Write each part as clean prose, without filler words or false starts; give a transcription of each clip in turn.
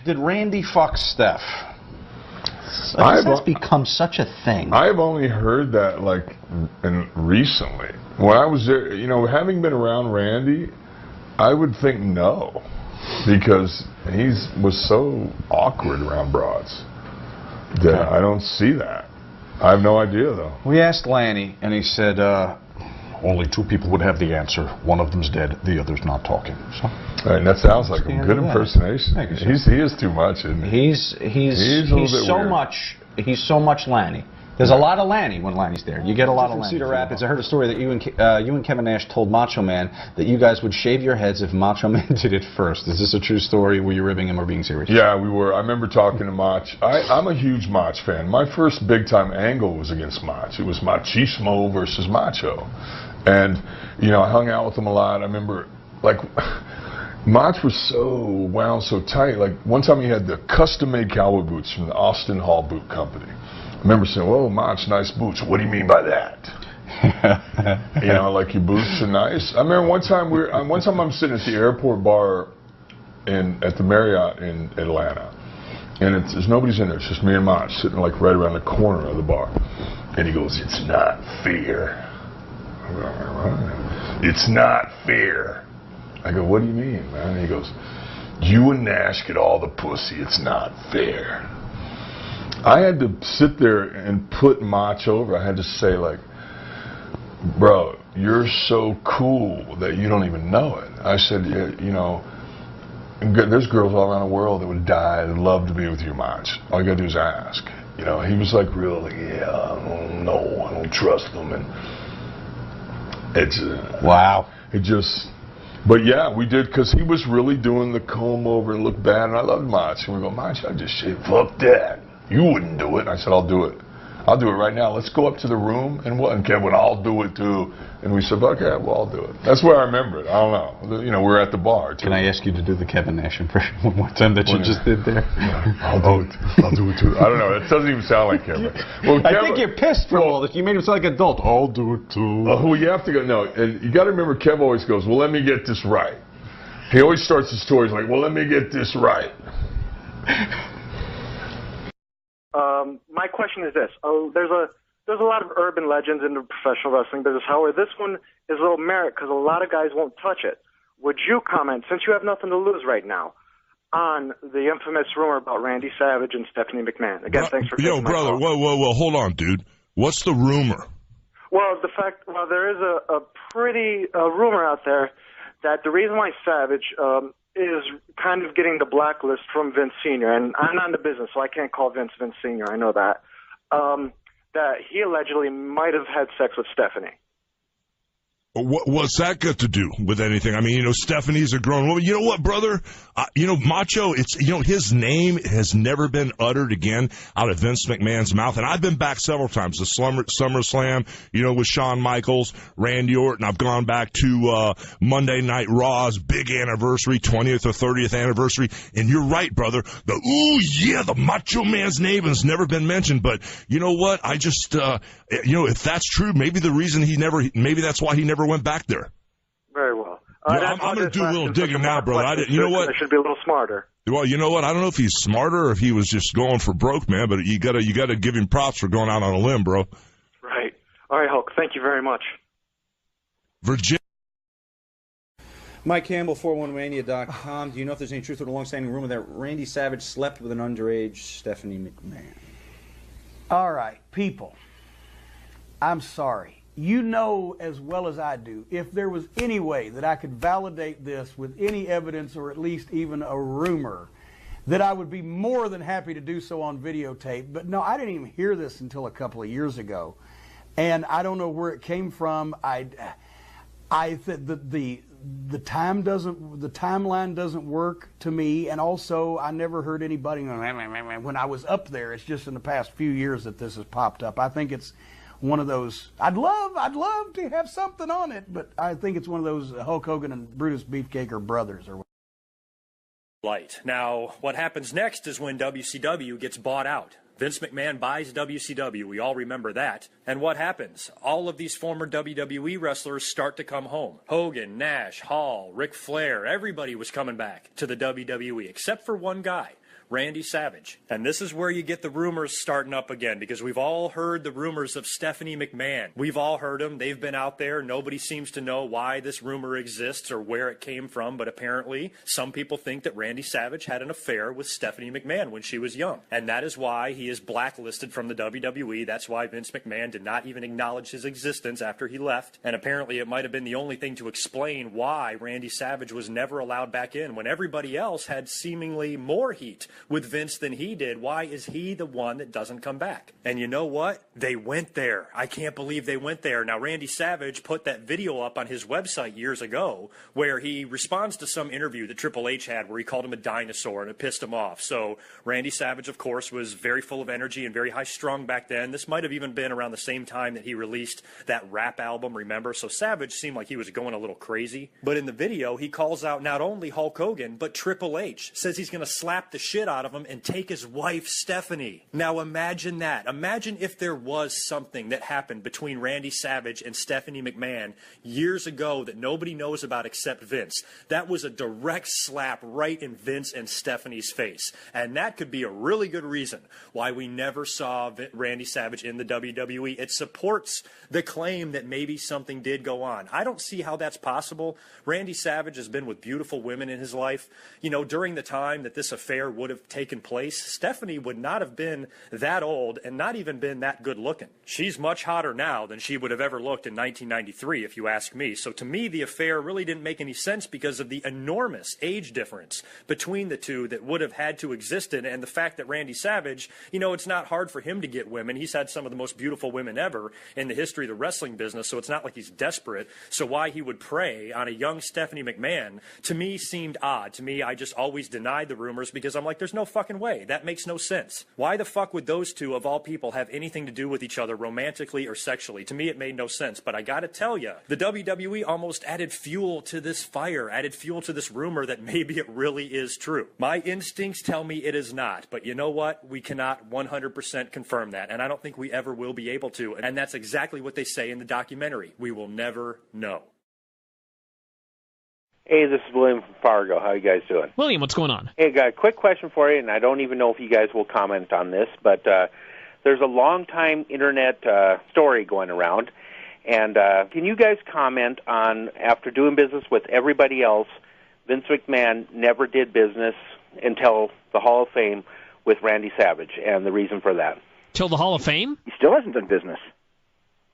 did Randy fuck Steph? That's become such a thing. I've only heard that recently. When I was there, having been around Randy, I would think no, because he was so awkward around broads that I don't see that. I have no idea though. We asked Lanny, and he said only 2 people would have the answer. One of them's dead, the other's not talking. So, and that sounds like a good impersonation. He is too much, isn't he? He's so much Lanny. There's a lot of Lanny when Lanny's there. You get a lot of Lanny. Cedar Rapids, I heard a story that you and Kevin Nash told Macho Man that you guys would shave your heads if Macho Man did it first. Is this a true story? Were you ribbing him or being serious? Yeah, we were. I remember talking to Mach. I'm a huge Mach fan. My first big-time angle was against Mach. It was Machismo versus Macho. And, I hung out with him a lot. I remember, Mach was so wound so tight. One time he had the custom-made cowboy boots from the Austin Hall Boot Company. I remember saying, "Whoa, Mach, nice boots. What do you mean by that?" Your boots are nice. I remember one time I'm sitting at the airport bar at the Marriott in Atlanta, and there's nobody's in there. It's just me and Mach sitting right around the corner of the bar, and he goes, "It's not fair." I go, "It's not fair." I go, "What do you mean, man?" And he goes, "You and Nash get all the pussy. It's not fair." I had to sit there and put Mach over. I had to say, "Bro, you're so cool that you don't even know it." I said, there's girls all around the world that would die and love to be with you, Mach. All you gotta do is ask. He was yeah, I don't know, I don't trust them, and it's wow. But yeah, we did, because he was really doing the comb over and look bad, and I loved Mach. And we go, "Mach, I just shave. Fuck that. You wouldn't do it." And I said, "I'll do it. I'll do it right now. Let's go up to the room." And Kevin, "I'll do it too." And we said, "Okay, well, I'll do it." That's where I remember it. I don't know. We're at the bar. Can I ask you to do the Kevin Nash impression one more time that you just did there? Yeah, I'll do it. I'll do it too. I don't know. It doesn't even sound like Kevin. Well, I think you're pissed for all this. You made him sound like an adult. "I'll do it too." You have to go. No, and you got to remember, Kev always goes, "Well, let me get this right." He always starts his stories like, "Well, let me get this right." My question is this: there's a lot of urban legends in the professional wrestling business. However, this one is a little merit because a lot of guys won't touch it. Would you comment, since you have nothing to lose right now, on the infamous rumor about Randy Savage and Stephanie McMahon? Again, thanks for taking my brother, call. whoa, hold on, dude. What's the rumor? Well, there is a pretty rumor out there that the reason why Savage is kind of getting the blacklist from Vince Sr., and I'm not in the business, so I can't call Vince Sr., I know that, that he allegedly might have had sex with Stephanie. What's that got to do with anything? I mean, Stephanie's a grown woman. You know what, brother? Macho, his name has never been uttered again out of Vince McMahon's mouth. And I've been back several times to SummerSlam, with Shawn Michaels, Randy Orton. I've gone back to Monday Night Raw's big anniversary, 20th or 30th anniversary. And you're right, brother. The Macho Man's name has never been mentioned. But you know what? I just, if that's true, maybe that's why he never went back there. Very well. I'm going to do a little digging now, brother. You know what? I should be a little smarter. Well, you know what? I don't know if he's smarter or if he was just going for broke, man. But you gotta give him props for going out on a limb, bro. Right. All right, Hulk. Thank you very much. Virginia. Mike Campbell, 41mania.com. Do you know if there's any truth to the long-standing rumor that Randy Savage slept with an underage Stephanie McMahon? All right, people. I'm sorry. You know as well as I do, if there was any way that I could validate this with any evidence or at least even a rumor, that I would be more than happy to do so on videotape. But no, I didn't even hear this until a couple of years ago. And I don't know where it came from. The timeline doesn't work to me, and also I never heard anybody when I was up there. It's just in the past few years that this has popped up. I think it's one of those, I'd love to have something on it, but I think it's one of those Hulk Hogan and Brutus Beefcake are brothers or light. Now, what happens next is when WCW gets bought out. Vince McMahon buys WCW. We all remember that. And what happens? All of these former WWE wrestlers start to come home. Hogan, Nash, Hall, Ric Flair, everybody was coming back to the WWE except for one guy. Randy Savage. And this is where you get the rumors starting up again, because we've all heard the rumors of Stephanie McMahon. We've all heard them. They've been out there. Nobody seems to know why this rumor exists or where it came from, but apparently some people think that Randy Savage had an affair with Stephanie McMahon when she was young. And that is why he is blacklisted from the WWE. That's why Vince McMahon did not even acknowledge his existence after he left. And apparently it might have been the only thing to explain why Randy Savage was never allowed back in when everybody else had seemingly more heat with Vince than he did. Why is he the one that doesn't come back? And you know what? They went there. I can't believe they went there. Now, Randy Savage put that video up on his website years ago where he responds to some interview that Triple H had where he called him a dinosaur and it pissed him off. So Randy Savage, of course, was very full of energy and very high-strung back then. This might have even been around the same time that he released that rap album, remember? So Savage seemed like he was going a little crazy. But in the video, he calls out not only Hulk Hogan, but Triple H. Says he's going to slap the shit out of him and take his wife, Stephanie. Now imagine that. Imagine if there was something that happened between Randy Savage and Stephanie McMahon years ago that nobody knows about except Vince. That was a direct slap right in Vince and Stephanie's face. And that could be a really good reason why we never saw Randy Savage in the WWE. It supports the claim that maybe something did go on. I don't see how that's possible. Randy Savage has been with beautiful women in his life. You know, during the time that this affair would have taken place, Stephanie would not have been that old and not even been that good looking. She's much hotter now than she would have ever looked in 1993, if you ask me. So to me, the affair really didn't make any sense because of the enormous age difference between the two that would have had to exist in, and the fact that Randy Savage, you know, it's not hard for him to get women. He's had some of the most beautiful women ever in the history of the wrestling business, so it's not like he's desperate. So why he would prey on a young Stephanie McMahon, to me, seemed odd. To me, I just always denied the rumors because I'm like, there's no fucking way. That makes no sense. Why the fuck would those two, of all people, have anything to do with each other romantically or sexually? To me, it made no sense. But I gotta tell you, the WWE almost added fuel to this fire, added fuel to this rumor that maybe it really is true. My instincts tell me it is not. But you know what? We cannot 100% confirm that. And I don't think we ever will be able to. And that's exactly what they say in the documentary. We will never know. Hey, this is William from Fargo. How you guys doing? William, what's going on? Hey, got a quick question for you, and I don't even know if you guys will comment on this, but there's a long-time Internet story going around, and can you guys comment on, after doing business with everybody else, Vince McMahon never did business until the Hall of Fame with Randy Savage, and the reason for that? Till the Hall of Fame? He still hasn't done business.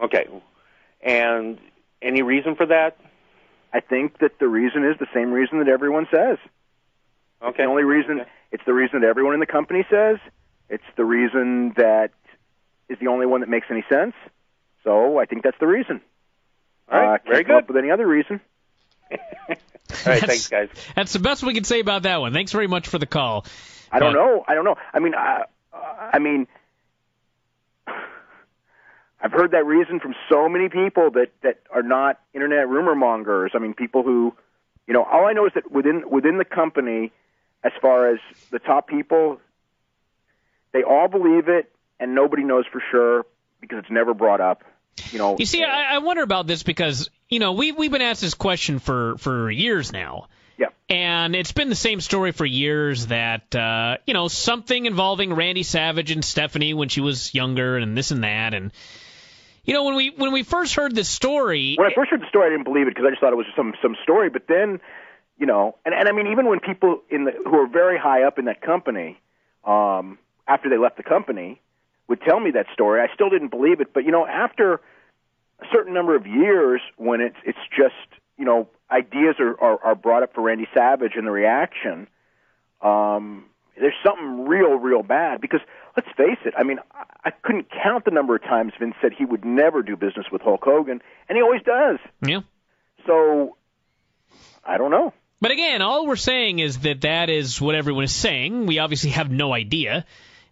Okay. And any reason for that? I think that the reason is the same reason that everyone says. Okay. It's the only reason. Okay. It's the reason that everyone in the company says. It's the reason that is the only one that makes any sense. So I think that's the reason. All right. Very can't come good. up with any other reason. All right. Thanks, guys. That's the best we can say about that one. Thanks very much for the call. I don't know. I mean, I've heard that reason from so many people that are not internet rumor mongers. I mean, people who, you know, all I know is that within the company, as far as the top people, they all believe it, and nobody knows for sure because it's never brought up. You know. You see, I wonder about this because, you know, we've been asked this question for years now. Yeah. And it's been the same story for years that, you know, something involving Randy Savage and Stephanie when she was younger and this and that. And, you know, when we first heard this story... When I first heard the story, I didn't believe it because I just thought it was some story. But then, you know, and I mean, even when people who are very high up in that company, after they left the company, would tell me that story, I still didn't believe it. But, you know, after a certain number of years when it's just, you know, ideas are brought up for Randy Savage and the reaction, there's something real bad. Because let's face it, I mean, I couldn't count the number of times Vince said he would never do business with Hulk Hogan, and he always does. Yeah. So, I don't know. But again, all we're saying is that is what everyone is saying. We obviously have no idea.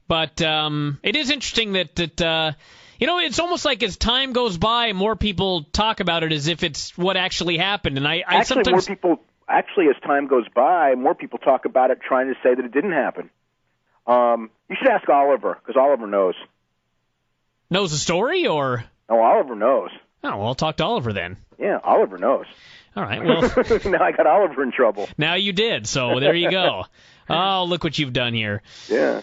But it is interesting that you know, it's almost like as time goes by, more people talk about it as if it's what actually happened. And I sometimes... Actually, as time goes by, more people talk about it trying to say that it didn't happen. You should ask Oliver, because Oliver knows. Knows the story, or? No, Oliver knows. Oh, well, I'll talk to Oliver then. Yeah, Oliver knows. All right, well. Now I got Oliver in trouble. Now you did, so there you go. Oh, look what you've done here. Yeah.